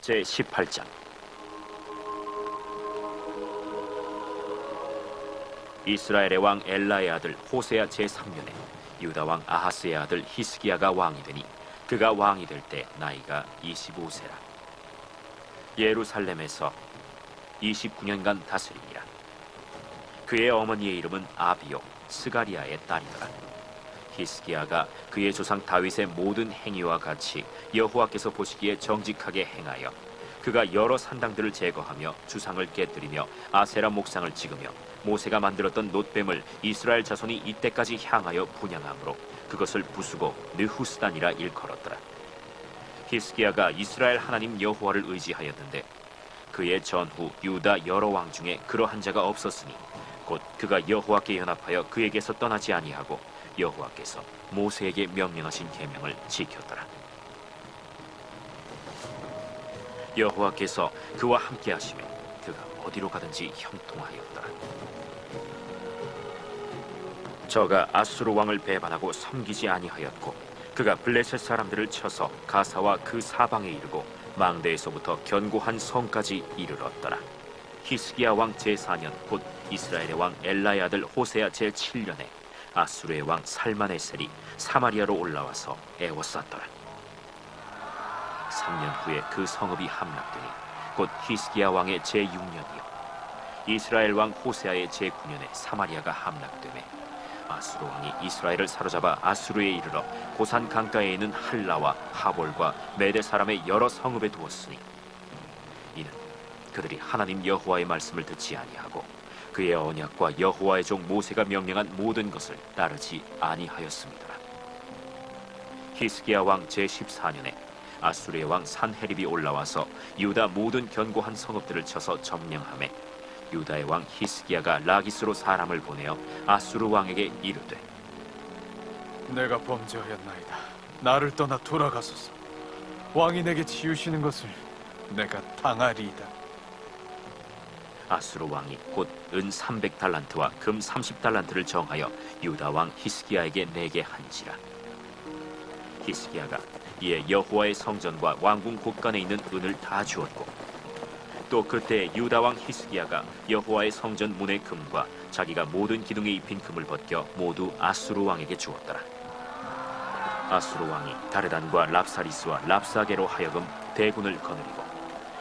제18장. 이스라엘의 왕 엘라의 아들 호세아 제3년에 유다 왕 아하스의 아들 히스기야가 왕이 되니 그가 왕이 될 때 나이가 25세라. 예루살렘에서 29년간 다스리니라. 그의 어머니의 이름은 아비요 스가리아의 딸이더라. 히스기야가 그의 조상 다윗의 모든 행위와 같이 여호와께서 보시기에 정직하게 행하여 그가 여러 산당들을 제거하며 주상을 깨뜨리며 아세라 목상을 찍으며 모세가 만들었던 놋뱀을 이스라엘 자손이 이때까지 향하여 분향함으로 그것을 부수고 느후스단이라 일컬었더라. 히스기야가 이스라엘 하나님 여호와를 의지하였는데 그의 전후 유다 여러 왕 중에 그러한 자가 없었으니 곧 그가 여호와께 연합하여 그에게서 떠나지 아니하고 여호와께서 모세에게 명령하신 계명을 지켰더라. 여호와께서 그와 함께 하시며 그가 어디로 가든지 형통하였더라. 저가 아수르 왕을 배반하고 섬기지 아니하였고 그가 블레셋 사람들을 쳐서 가사와 그 사방에 이르고 망대에서부터 견고한 성까지 이르렀더라. 히스기야 왕 제4년 곧 이스라엘의 왕 엘라의 아들 호세아 제7년에 아수르의 왕 살마네셀이 사마리아로 올라와서 애워쌌더라. 3년 후에 그 성읍이 함락되니 곧 히스기야 왕의 제6년이요 이스라엘 왕 호세아의 제9년에 사마리아가 함락되매 아수르 왕이 이스라엘을 사로잡아 아수르에 이르러 고산 강가에 있는 할라와 하볼과 메대 사람의 여러 성읍에 두었으니 이는 그들이 하나님 여호와의 말씀을 듣지 아니하고 그의 언약과 여호와의 종 모세가 명령한 모든 것을 따르지 아니하였습니다. 히스기야 왕 제14년에 아수르의 왕 산헤립이 올라와서 유다 모든 견고한 성읍들을 쳐서 점령하매 유다의 왕 히스기야가 라기스로 사람을 보내어 아수르 왕에게 이르되 내가 범죄하였나이다. 나를 떠나 돌아가소서. 왕이 내게 지으시는 것을 내가 당하리이다. 아수르 왕이 곧 은 300달란트와 금 30달란트를 정하여 유다 왕 히스기야에게 내게 한지라. 히스기야가 이에 여호와의 성전과 왕궁 곳간에 있는 은을 다 주었고 또 그때 유다 왕 히스기야가 여호와의 성전 문의 금과 자기가 모든 기둥에 입힌 금을 벗겨 모두 아수르 왕에게 주었더라. 아수르 왕이 다르단과 랍사리스와 랍사게로 하여금 대군을 거느리고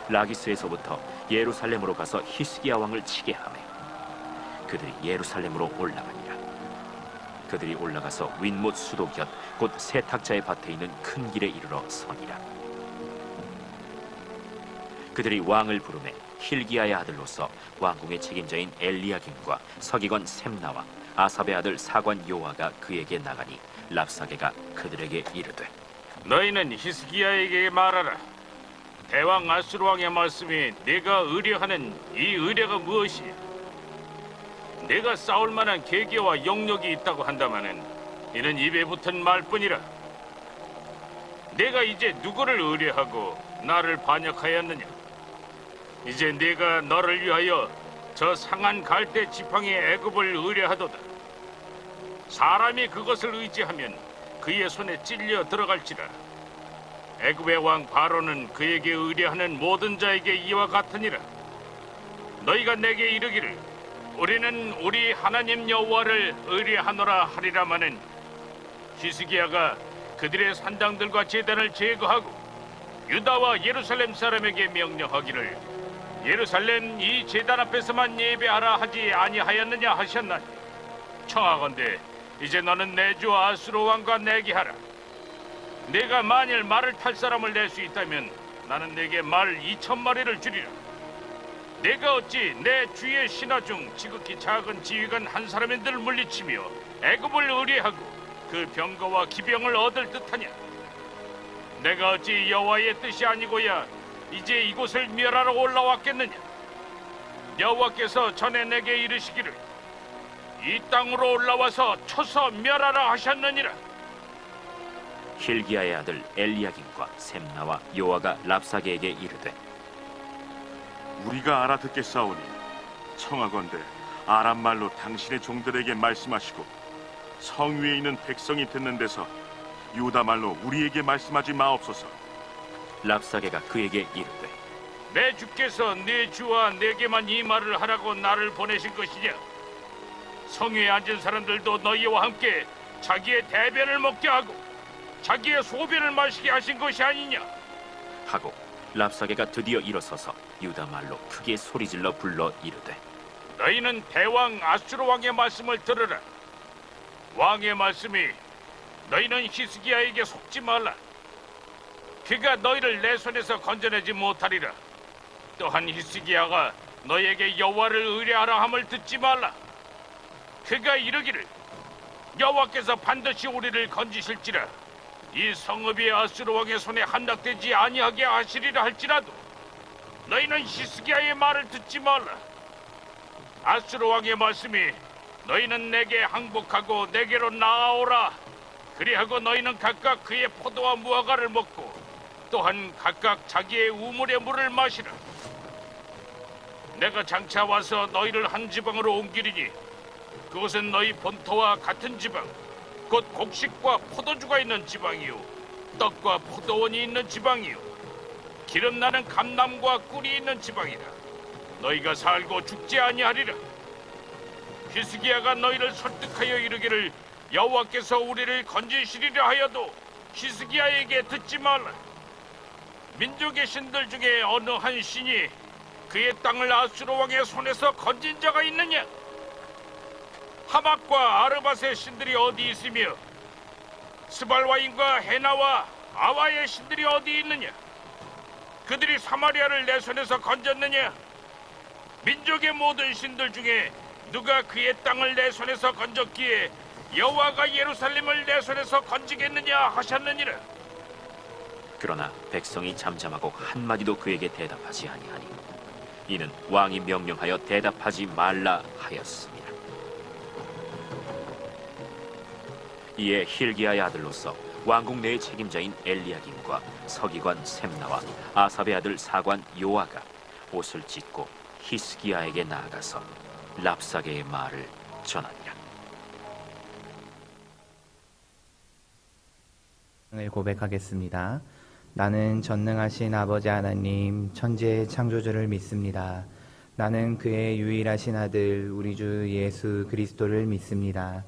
라기스에서부터 예루살렘으로 가서 히스기야 왕을 치게 하매 그들이 예루살렘으로 올라가니라. 그들이 올라가서 윈못 수도 곁 곧 세탁자의 밭에 있는 큰 길에 이르러 서니라. 그들이 왕을 부르매 힐기야의 아들로서 왕궁의 책임자인 엘리야김과 서기관 셈나와 아삽의 아들 사관 요아가 그에게 나가니 랍사게가 그들에게 이르되 너희는 히스기야에게 말하라. 대왕 아수르 왕의 말씀이 네가 의뢰하는 이 의뢰가 무엇이야? 네가 싸울 만한 계기와 영역이 있다고 한다마는 이는 입에 붙은 말뿐이라. 네가 이제 누구를 의뢰하고 나를 반역하였느냐? 이제 네가 너를 위하여 저 상한 갈대 지팡이의 애굽을 의뢰하도다. 사람이 그것을 의지하면 그의 손에 찔려 들어갈지라. 애굽의 왕 바로는 그에게 의뢰하는 모든 자에게 이와 같으니라. 너희가 내게 이르기를 우리는 우리 하나님 여호와를 의뢰하노라 하리라마는 히스기야가 그들의 산당들과 제단을 제거하고 유다와 예루살렘 사람에게 명령하기를 예루살렘 이 제단 앞에서만 예배하라 하지 아니하였느냐 하셨나니 청하건대 이제 너는 내 주 아수르 왕과 내게 하라. 내가 만일 말을 탈 사람을 낼 수 있다면 나는 내게 말 2,000마리를 주리라. 내가 어찌 내 주의 신하 중 지극히 작은 지휘관 한 사람인들 물리치며 애굽을 의뢰하고 그 병거와 기병을 얻을 듯하냐? 내가 어찌 여호와의 뜻이 아니고야 이제 이곳을 멸하러 올라왔겠느냐? 여호와께서 전에 내게 이르시기를 이 땅으로 올라와서 쳐서 멸하라 하셨느니라. 힐기야의 아들 엘리야김과 셈나와 요아가 랍사게에게 이르되 우리가 알아듣겠사오니 청하건대 아람 말로 당신의 종들에게 말씀하시고 성 위에 있는 백성이 듣는 데서 유다 말로 우리에게 말씀하지 마옵소서. 랍사게가 그에게 이르되 내 주께서 네 주와 내게만 이 말을 하라고 나를 보내신 것이냐? 성회에 앉은 사람들도 너희와 함께 자기의 대변을 먹게 하고 자기의 소변을 마시게 하신 것이 아니냐? 하고 랍사게가 드디어 일어서서 유다 말로 크게 소리질러 불러 이르되 너희는 대왕 아수르 왕의 말씀을 들으라. 왕의 말씀이 너희는 히스기야에게 속지 말라. 그가 너희를 내 손에서 건져내지 못하리라. 또한 히스기야가 너희에게 여호와를 의뢰하라 함을 듣지 말라. 그가 이르기를 여호와께서 반드시 우리를 건지실지라 이 성읍이 아수르 왕의 손에 함락되지 아니하게 하시리라 할지라도 너희는 히스기야의 말을 듣지 말라. 아수르 왕의 말씀이 너희는 내게 항복하고 내게로 나아오라. 그리하고 너희는 각각 그의 포도와 무화과를 먹고 또한 각각 자기의 우물의 물을 마시라. 내가 장차 와서 너희를 한 지방으로 옮기리니 그곳은 너희 본토와 같은 지방, 곧 곡식과 포도주가 있는 지방이요 떡과 포도원이 있는 지방이요 기름 나는 감람과 꿀이 있는 지방이라. 너희가 살고 죽지 아니하리라. 히스기야가 너희를 설득하여 이르기를 여호와께서 우리를 건지시리라 하여도 히스기야에게 듣지 말라. 민족의 신들 중에 어느 한 신이 그의 땅을 아수르 왕의 손에서 건진 자가 있느냐? 하박과 아르밧의 신들이 어디 있으며 스발와인과 헤나와 아와의 신들이 어디 있느냐? 그들이 사마리아를 내 손에서 건졌느냐? 민족의 모든 신들 중에 누가 그의 땅을 내 손에서 건졌기에 여호와가 예루살렘을 내 손에서 건지겠느냐 하셨느니라. 그러나 백성이 잠잠하고 한마디도 그에게 대답하지 아니하니 이는 왕이 명령하여 대답하지 말라 하였습니다. 이에 힐기야의 아들로서 왕궁 내의 책임자인 엘리야김과 서기관 셈나와 아삽의 아들 사관 요아가 옷을 찢고 히스기야에게 나아가서 랍사게의 말을 전하니라. 고백하겠습니다. 나는 전능하신 아버지 하나님 천지의 창조주를 믿습니다. 나는 그의 유일하신 아들 우리 주 예수 그리스도를 믿습니다.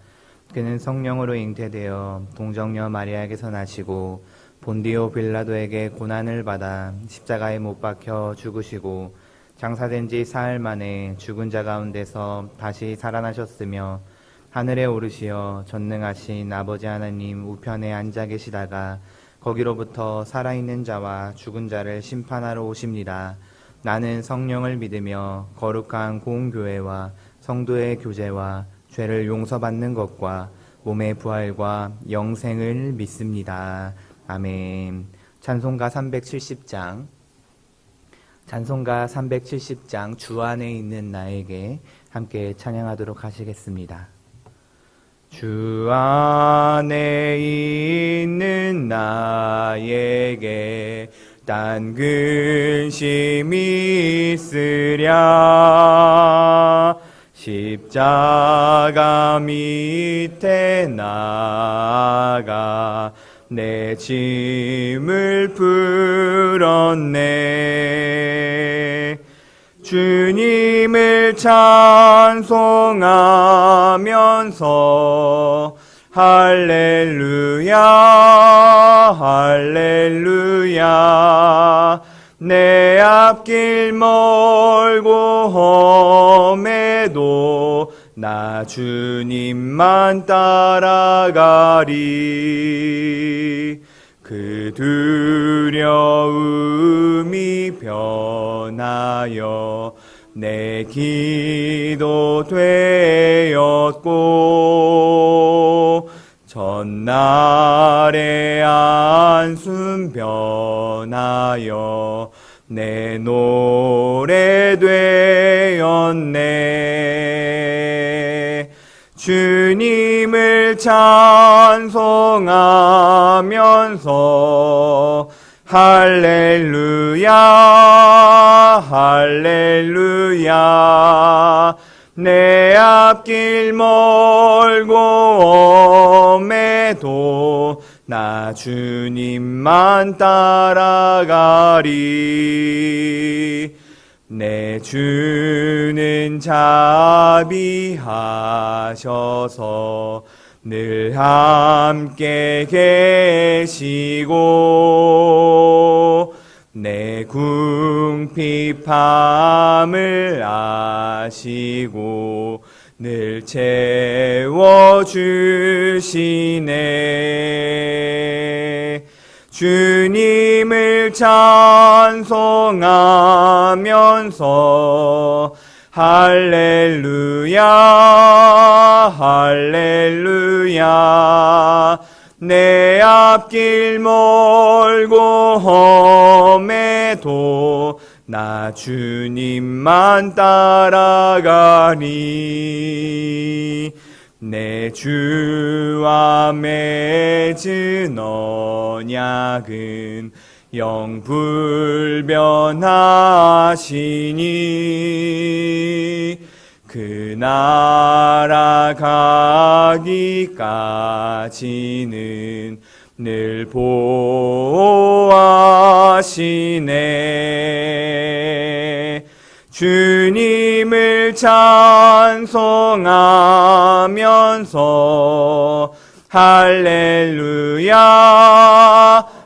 그는 성령으로 잉태되어 동정녀 마리아에게서 나시고 본디오 빌라도에게 고난을 받아 십자가에 못 박혀 죽으시고 장사된 지 사흘 만에 죽은 자 가운데서 다시 살아나셨으며 하늘에 오르시어 전능하신 아버지 하나님 우편에 앉아 계시다가 거기로부터 살아있는 자와 죽은 자를 심판하러 오십니다. 나는 성령을 믿으며 거룩한 공교회와 성도의 교제와 죄를 용서받는 것과 몸의 부활과 영생을 믿습니다. 아멘. 찬송가 370장 주 안에 있는 나에게 함께 찬양하도록 하시겠습니다. 주 안에 있는 나에게 딴 근심이 있으랴 십자가 밑에 나가 내 짐을 풀었네. 주님을 찬송하면서 할렐루야 할렐루야 내 앞길 멀고 험해도 나 주님만 따라가리. 그 두려움이 변하여 내 기도 되었고 전날의 안순 변하여 내 노래 되었네. 주님을 찬송하면서 할렐루야 할렐루야 내 앞길 멀고 험해도 나 주님만 따라가리. 내 주는 자비하셔서 늘 함께 계시고 내 궁핍함을 아시고 늘 채워주시네. 주님을 찬송하면서 할렐루야 할렐루야. 내 앞길 멀고 험해도 나 주님만 따라가리. 내 주와 맺은 언약은 영불변하시니 그 나라 가기까지는 늘 보호하시네. 주님을 찬송하면서 할렐루야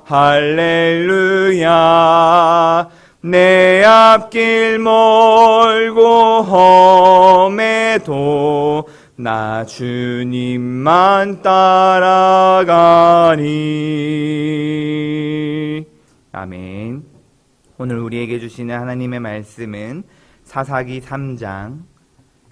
할렐루야. 내 앞길 멀고 험해도 나 주님만 따라가니. 아멘. 오늘 우리에게 주시는 하나님의 말씀은 사사기 3장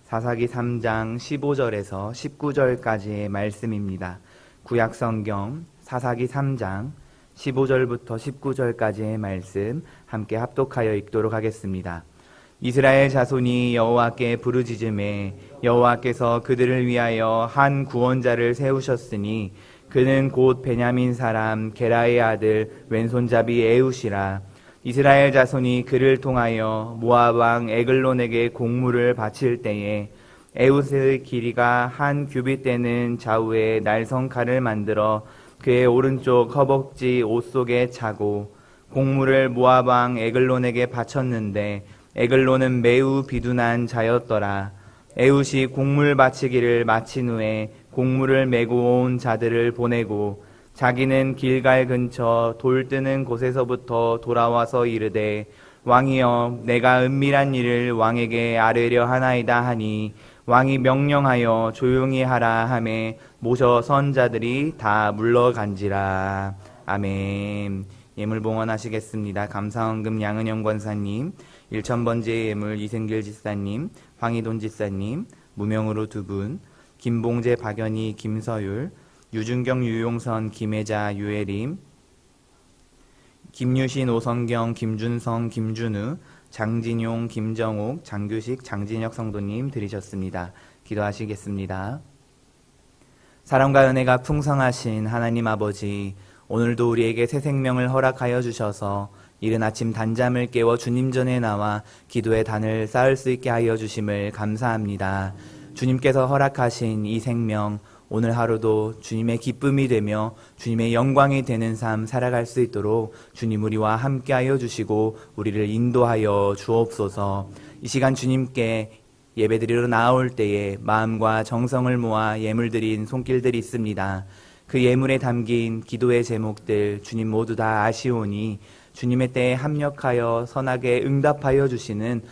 15절에서 19절까지의 말씀입니다. 구약성경 사사기 3장 15절부터 19절까지의 말씀 함께 합독하여 읽도록 하겠습니다. 이스라엘 자손이 여호와께 부르짖음에 여호와께서 그들을 위하여 한 구원자를 세우셨으니 그는 곧 베냐민 사람 게라의 아들 왼손잡이 에훗이라. 이스라엘 자손이 그를 통하여 모압 왕 에글론에게 공물을 바칠 때에 에훗의 길이가 한 규빗 되는 좌우에 날성칼을 만들어 그의 오른쪽 허벅지 옷 속에 차고 공물을 모압 왕 에글론에게 바쳤는데 에글론은 매우 비둔한 자였더라. 에훗이 공물 바치기를 마친 후에 공물을 메고 온 자들을 보내고 자기는 길갈 근처 돌 뜨는 곳에서부터 돌아와서 이르되 왕이여 내가 은밀한 일을 왕에게 아뢰려 하나이다 하니 왕이 명령하여 조용히 하라 하매 모셔 선자들이 다 물러간지라. 아멘. 예물 봉헌하시겠습니다. 감사헌금 양은영 권사님, 1000번째 예물 이승길 지사님, 황희돈 지사님, 무명으로 2분, 김봉재 박연희 김서율, 유준경 유용선 김혜자 유혜림, 김유신 오성경 김준성 김준우, 장진용 김정옥 장규식 장진혁 성도님 드리셨습니다. 기도하시겠습니다. 사랑과 은혜가 풍성하신 하나님 아버지, 오늘도 우리에게 새 생명을 허락하여 주셔서 이른 아침 단잠을 깨워 주님 전에 나와 기도의 단을 쌓을 수 있게 하여 주심을 감사합니다. 주님께서 허락하신 이 생명, 오늘 하루도 주님의 기쁨이 되며 주님의 영광이 되는 삶 살아갈 수 있도록 주님 우리와 함께하여 주시고 우리를 인도하여 주옵소서. 이 시간 주님께 예배드리러 나올 때에 마음과 정성을 모아 예물 드린 손길들이 있습니다. 그 예물에 담긴 기도의 제목들 주님 모두 다 아시오니 주님의 때에 합력하여 선하게 응답하여 주시는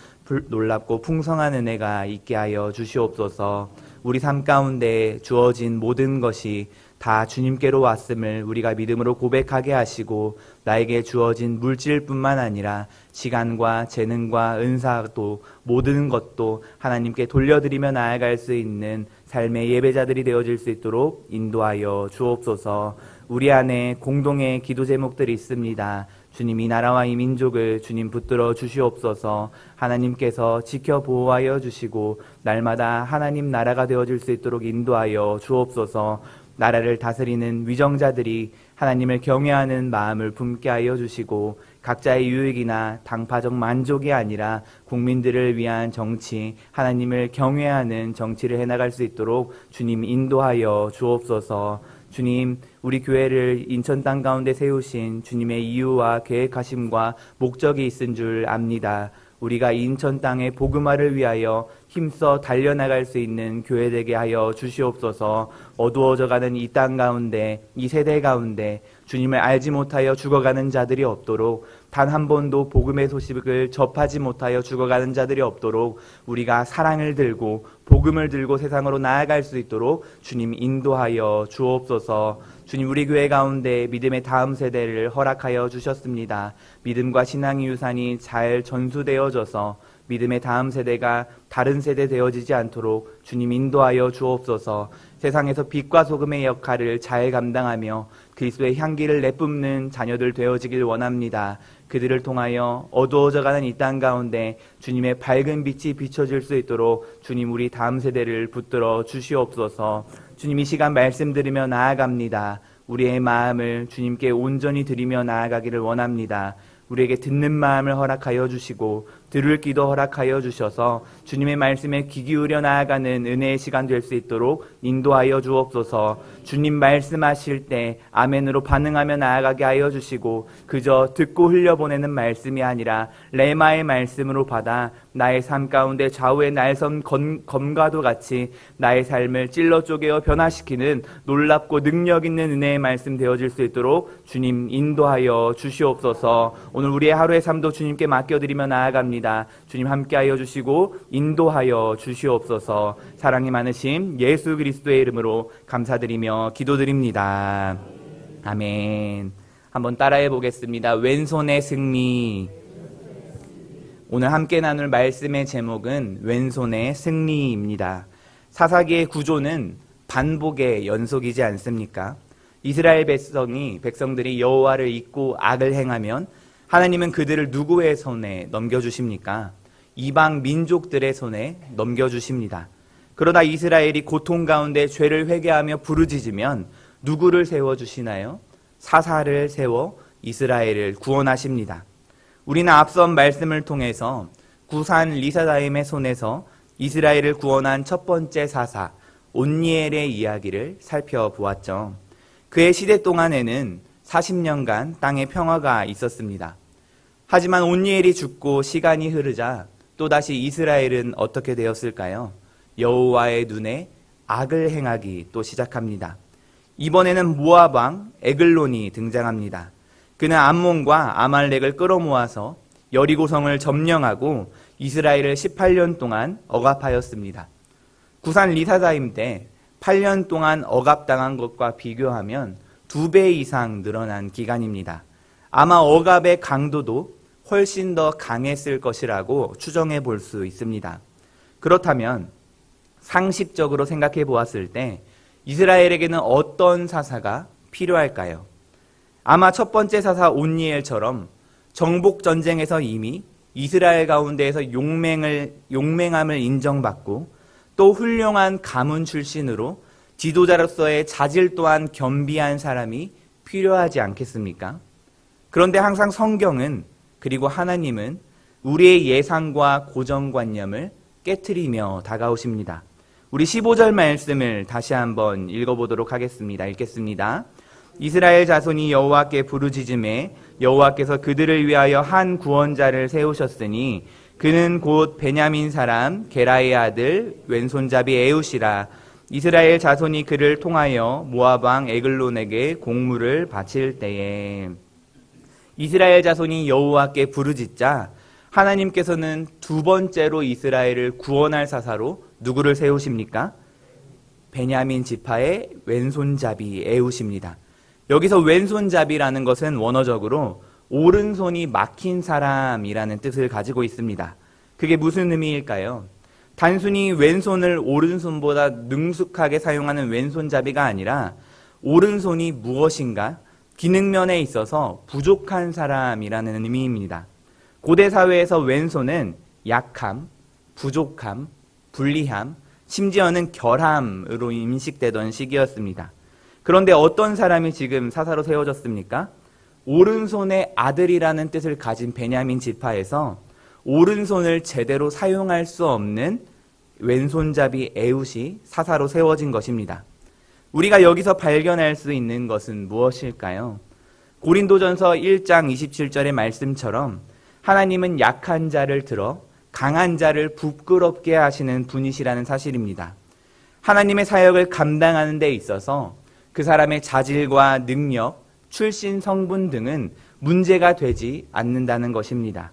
놀랍고 풍성한 은혜가 있게 하여 주시옵소서. 우리 삶 가운데 주어진 모든 것이 다 주님께로 왔음을 우리가 믿음으로 고백하게 하시고 나에게 주어진 물질뿐만 아니라 시간과 재능과 은사도 모든 것도 하나님께 돌려드리며 나아갈 수 있는 삶의 예배자들이 되어질 수 있도록 인도하여 주옵소서. 우리 안에 공동의 기도 제목들이 있습니다. 주님 이 나라와 이 민족을 주님 붙들어 주시옵소서. 하나님께서 지켜 보호하여 주시고 날마다 하나님 나라가 되어질 수 있도록 인도하여 주옵소서. 나라를 다스리는 위정자들이 하나님을 경외하는 마음을 품게 하여 주시고 각자의 유익이나 당파적 만족이 아니라 국민들을 위한 정치, 하나님을 경외하는 정치를 해나갈 수 있도록 주님 인도하여 주옵소서. 주님, 우리 교회를 인천 땅 가운데 세우신 주님의 이유와 계획하심과 목적이 있은 줄 압니다. 우리가 인천 땅의 복음화를 위하여 힘써 달려나갈 수 있는 교회 되게 하여 주시옵소서. 어두워져가는 이 땅 가운데, 이 세대 가운데 주님을 알지 못하여 죽어가는 자들이 없도록, 단 한 번도 복음의 소식을 접하지 못하여 죽어가는 자들이 없도록 우리가 사랑을 들고 복음을 들고 세상으로 나아갈 수 있도록 주님 인도하여 주옵소서. 주님, 우리 교회 가운데 믿음의 다음 세대를 허락하여 주셨습니다. 믿음과 신앙의 유산이 잘 전수되어져서 믿음의 다음 세대가 다른 세대 되어지지 않도록 주님 인도하여 주옵소서. 세상에서 빛과 소금의 역할을 잘 감당하며 그리스도의 향기를 내뿜는 자녀들 되어지길 원합니다. 그들을 통하여 어두워져가는 이 땅 가운데 주님의 밝은 빛이 비춰질 수 있도록 주님, 우리 다음 세대를 붙들어 주시옵소서. 주님, 이 시간 말씀 들으며 나아갑니다. 우리의 마음을 주님께 온전히 드리며 나아가기를 원합니다. 우리에게 듣는 마음을 허락하여 주시고 들을 귀도 허락하여 주셔서 주님의 말씀에 귀 기울여 나아가는 은혜의 시간 될 수 있도록 인도하여 주옵소서. 주님 말씀하실 때 아멘으로 반응하며 나아가게 하여 주시고 그저 듣고 흘려보내는 말씀이 아니라 레마의 말씀으로 받아 나의 삶 가운데 좌우의 날선 검과도 같이 나의 삶을 찔러 쪼개어 변화시키는 놀랍고 능력 있는 은혜의 말씀 되어질 수 있도록 주님 인도하여 주시옵소서. 오늘 우리의 하루의 삶도 주님께 맡겨드리며 나아갑니다. 주님 함께하여 주시고 인도하여 주시옵소서. 사랑이 많으신 예수 그리스도의 이름으로 감사드리며 기도드립니다. 아멘. 한번 따라해 보겠습니다. 왼손의 승리. 오늘 함께 나눌 말씀의 제목은 왼손의 승리입니다. 사사기의 구조는 반복의 연속이지 않습니까? 이스라엘 백성들이 여호와를 잊고 악을 행하면 하나님은 그들을 누구의 손에 넘겨주십니까? 이방 민족들의 손에 넘겨주십니다. 그러나 이스라엘이 고통 가운데 죄를 회개하며 부르짖으면 누구를 세워주시나요? 사사를 세워 이스라엘을 구원하십니다. 우리는 앞선 말씀을 통해서 구산 리사다임의 손에서 이스라엘을 구원한 첫 번째 사사 온니엘의 이야기를 살펴보았죠. 그의 시대 동안에는 40년간 땅에 평화가 있었습니다. 하지만 온니엘이 죽고 시간이 흐르자 또다시 이스라엘은 어떻게 되었을까요? 여호와의 눈에 악을 행하기 또 시작합니다. 이번에는 모압 왕 에글론이 등장합니다. 그는 암몬과 아말렉을 끌어모아서 여리고성을 점령하고 이스라엘을 18년 동안 억압하였습니다. 구산 리사다임 때 8년 동안 억압당한 것과 비교하면 2배 이상 늘어난 기간입니다. 아마 억압의 강도도 훨씬 더 강했을 것이라고 추정해 볼 수 있습니다. 그렇다면 상식적으로 생각해 보았을 때 이스라엘에게는 어떤 사사가 필요할까요? 아마 첫 번째 사사 온니엘처럼 정복 전쟁에서 이미 이스라엘 가운데에서 용맹함을 인정받고 또 훌륭한 가문 출신으로 지도자로서의 자질 또한 겸비한 사람이 필요하지 않겠습니까? 그런데 항상 성경은 그리고 하나님은 우리의 예상과 고정관념을 깨트리며 다가오십니다. 우리 15절 말씀을 다시 한번 읽어보도록 하겠습니다. 읽겠습니다. 이스라엘 자손이 여호와께 부르짖음에 여호와께서 그들을 위하여 한 구원자를 세우셨으니 그는 곧 베냐민 사람 게라의 아들 왼손잡이 에웃이라. 이스라엘 자손이 그를 통하여 모압 왕 에글론에게 공물을 바칠 때에 이스라엘 자손이 여호와께 부르짖자 하나님께서는 두 번째로 이스라엘을 구원할 사사로 누구를 세우십니까? 베냐민 지파의 왼손잡이 에웃입니다. 여기서 왼손잡이라는 것은 원어적으로 오른손이 막힌 사람이라는 뜻을 가지고 있습니다. 그게 무슨 의미일까요? 단순히 왼손을 오른손보다 능숙하게 사용하는 왼손잡이가 아니라 오른손이 무엇인가 기능면에 있어서 부족한 사람이라는 의미입니다. 고대 사회에서 왼손은 약함, 부족함, 불리함, 심지어는 결함으로 인식되던 시기였습니다. 그런데 어떤 사람이 지금 사사로 세워졌습니까? 오른손의 아들이라는 뜻을 가진 베냐민 지파에서 오른손을 제대로 사용할 수 없는 왼손잡이 에웃이 사사로 세워진 것입니다. 우리가 여기서 발견할 수 있는 것은 무엇일까요? 고린도전서 1장 27절의 말씀처럼 하나님은 약한 자를 들어 강한 자를 부끄럽게 하시는 분이시라는 사실입니다. 하나님의 사역을 감당하는 데 있어서 그 사람의 자질과 능력, 출신 성분 등은 문제가 되지 않는다는 것입니다.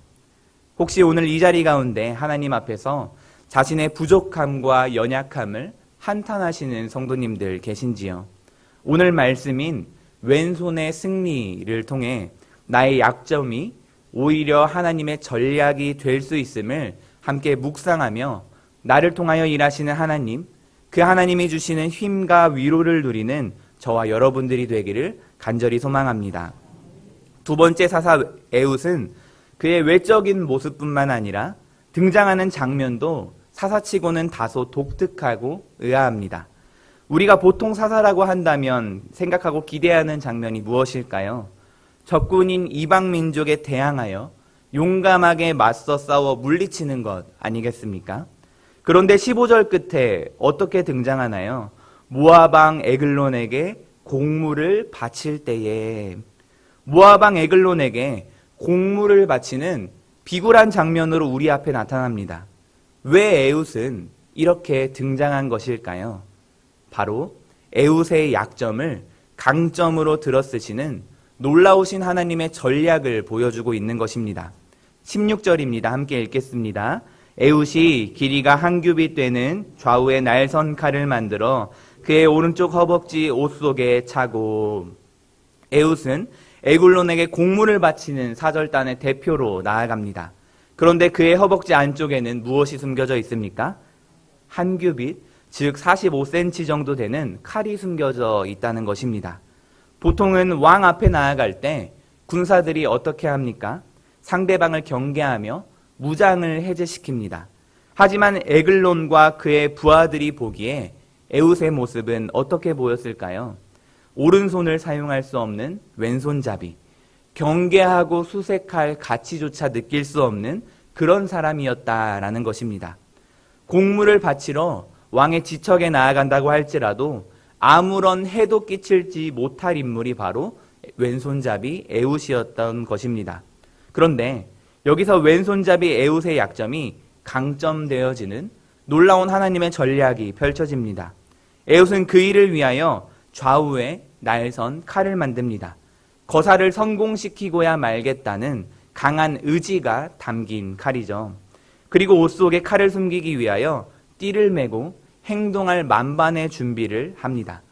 혹시 오늘 이 자리 가운데 하나님 앞에서 자신의 부족함과 연약함을 한탄하시는 성도님들 계신지요? 오늘 말씀인 왼손의 승리를 통해 나의 약점이 오히려 하나님의 전략이 될 수 있음을 함께 묵상하며 나를 통하여 일하시는 하나님, 그 하나님이 주시는 힘과 위로를 누리는 저와 여러분들이 되기를 간절히 소망합니다. 두 번째 사사 에웃은 그의 외적인 모습뿐만 아니라 등장하는 장면도 사사치고는 다소 독특하고 의아합니다. 우리가 보통 사사라고 한다면 생각하고 기대하는 장면이 무엇일까요? 적군인 이방 민족에 대항하여 용감하게 맞서 싸워 물리치는 것 아니겠습니까? 그런데 15절 끝에 어떻게 등장하나요? 모압왕 에글론에게 공물을 바칠 때에, 모압왕 에글론에게 공물을 바치는 비굴한 장면으로 우리 앞에 나타납니다. 왜 에웃은 이렇게 등장한 것일까요? 바로 에웃의 약점을 강점으로 들어쓰시는 놀라우신 하나님의 전략을 보여주고 있는 것입니다. 16절입니다. 함께 읽겠습니다. 에웃이 길이가 한 규빗 되는 좌우의 날선 칼을 만들어 그의 오른쪽 허벅지 옷 속에 차고, 에웃은 에글론에게 공물을 바치는 사절단의 대표로 나아갑니다. 그런데 그의 허벅지 안쪽에는 무엇이 숨겨져 있습니까? 한 규빗, 즉 45cm 정도 되는 칼이 숨겨져 있다는 것입니다. 보통은 왕 앞에 나아갈 때 군사들이 어떻게 합니까? 상대방을 경계하며 무장을 해제시킵니다. 하지만 에글론과 그의 부하들이 보기에 에웃의 모습은 어떻게 보였을까요? 오른손을 사용할 수 없는 왼손잡이, 경계하고 수색할 가치조차 느낄 수 없는 그런 사람이었다라는 것입니다. 공물을 바치러 왕의 지척에 나아간다고 할지라도 아무런 해도 끼칠지 못할 인물이 바로 왼손잡이 에웃이었던 것입니다. 그런데 여기서 왼손잡이 에웃의 약점이 강점되어지는 놀라운 하나님의 전략이 펼쳐집니다. 에웃은 그 일을 위하여 좌우에 날선 칼을 만듭니다. 거사를 성공시키고야 말겠다는 강한 의지가 담긴 칼이죠. 그리고 옷 속에 칼을 숨기기 위하여 띠를 메고 행동할 만반의 준비를 합니다.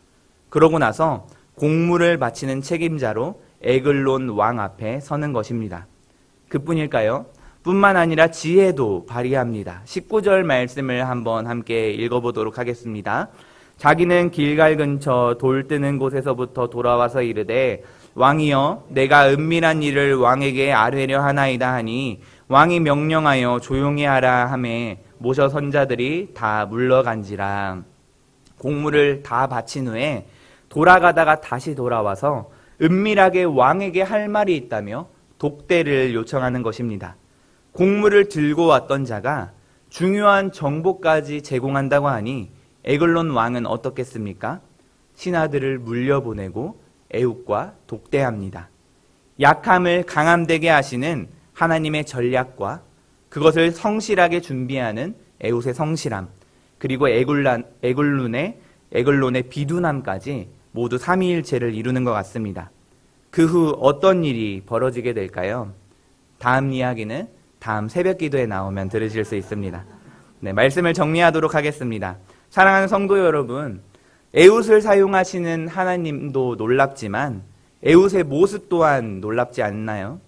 그러고 나서 공물을 바치는 책임자로 에글론 왕 앞에 서는 것입니다. 그뿐일까요? 뿐만 아니라 지혜도 발휘합니다. 19절 말씀을 한번 함께 읽어보도록 하겠습니다. 자기는 길갈 근처 돌 뜨는 곳에서부터 돌아와서 이르되 왕이여 내가 은밀한 일을 왕에게 아뢰려 하나이다 하니 왕이 명령하여 조용히 하라 하매 모셔 선자들이 다 물러간지라. 공물을 다 바친 후에 돌아가다가 다시 돌아와서 은밀하게 왕에게 할 말이 있다며 독대를 요청하는 것입니다. 공물을 들고 왔던 자가 중요한 정보까지 제공한다고 하니 에글론 왕은 어떻겠습니까? 신하들을 물려보내고 에웃과 독대합니다. 약함을 강함되게 하시는 하나님의 전략과 그것을 성실하게 준비하는 에웃의 성실함, 그리고 에글론의 비둔함까지 모두 삼위일체를 이루는 것 같습니다. 그 후 어떤 일이 벌어지게 될까요? 다음 이야기는 다음 새벽 기도에 나오면 들으실 수 있습니다. 네, 말씀을 정리하도록 하겠습니다. 사랑하는 성도 여러분, 에웃을 사용하시는 하나님도 놀랍지만 에웃의 모습 또한 놀랍지 않나요?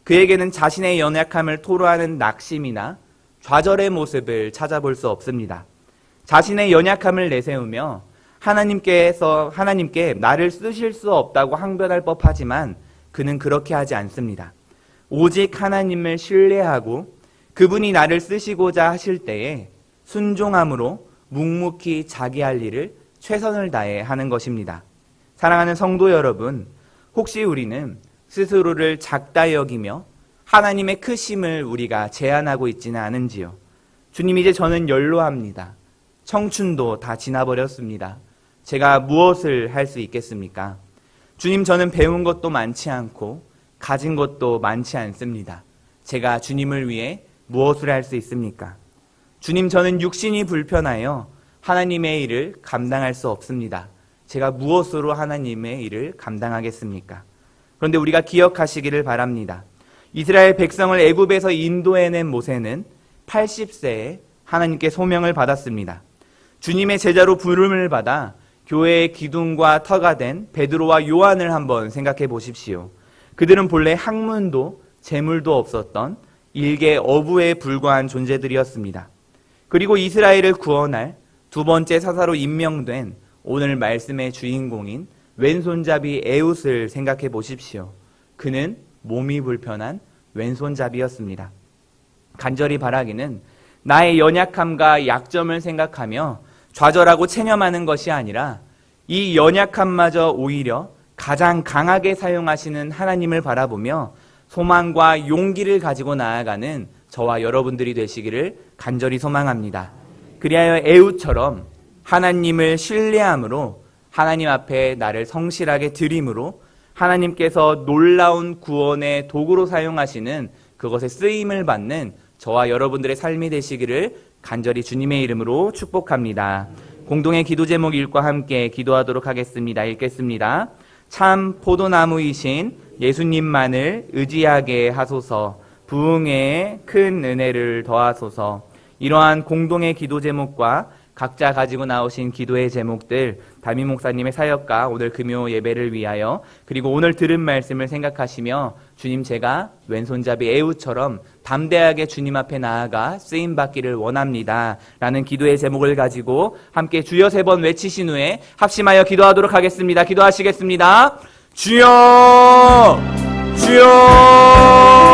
그에게는 자신의 연약함을 토로하는 낙심이나 좌절의 모습을 찾아볼 수 없습니다. 자신의 연약함을 내세우며 하나님께 나를 쓰실 수 없다고 항변할 법하지만 그는 그렇게 하지 않습니다. 오직 하나님을 신뢰하고 그분이 나를 쓰시고자 하실 때에 순종함으로 묵묵히 자기 할 일을 최선을 다해 하는 것입니다. 사랑하는 성도 여러분, 혹시 우리는 스스로를 작다 여기며 하나님의 크심을 우리가 제한하고 있지는 않은지요? 주님, 이제 저는 연로합니다. 청춘도 다 지나버렸습니다. 제가 무엇을 할 수 있겠습니까? 주님, 저는 배운 것도 많지 않고 가진 것도 많지 않습니다. 제가 주님을 위해 무엇을 할 수 있습니까? 주님, 저는 육신이 불편하여 하나님의 일을 감당할 수 없습니다. 제가 무엇으로 하나님의 일을 감당하겠습니까? 그런데 우리가 기억하시기를 바랍니다. 이스라엘 백성을 애굽에서 인도해낸 모세는 80세에 하나님께 소명을 받았습니다. 주님의 제자로 부름을 받아 교회의 기둥과 터가 된 베드로와 요한을 한번 생각해 보십시오. 그들은 본래 학문도 재물도 없었던 일개 어부에 불과한 존재들이었습니다. 그리고 이스라엘을 구원할 두 번째 사사로 임명된 오늘 말씀의 주인공인 왼손잡이 에웃을 생각해 보십시오. 그는 몸이 불편한 왼손잡이였습니다. 간절히 바라기는 나의 연약함과 약점을 생각하며 좌절하고 체념하는 것이 아니라 이 연약함마저 오히려 가장 강하게 사용하시는 하나님을 바라보며 소망과 용기를 가지고 나아가는 저와 여러분들이 되시기를 간절히 소망합니다. 그리하여 에웃처럼 하나님을 신뢰함으로 하나님 앞에 나를 성실하게 드림으로 하나님께서 놀라운 구원의 도구로 사용하시는 그것에 쓰임을 받는 저와 여러분들의 삶이 되시기를 간절히 주님의 이름으로 축복합니다. 공동의 기도 제목 읽과 함께 기도하도록 하겠습니다. 읽겠습니다. 참 포도나무이신 예수님만을 의지하게 하소서. 부흥에 큰 은혜를 더하소서. 이러한 공동의 기도 제목과 각자 가지고 나오신 기도의 제목들, 담임 목사님의 사역과 오늘 금요 예배를 위하여, 그리고 오늘 들은 말씀을 생각하시며 주님, 제가 왼손잡이 에웃처럼 담대하게 주님 앞에 나아가 쓰임받기를 원합니다 라는 기도의 제목을 가지고 함께 주여 3번 외치신 후에 합심하여 기도하도록 하겠습니다. 기도하시겠습니다. 주여, 주여.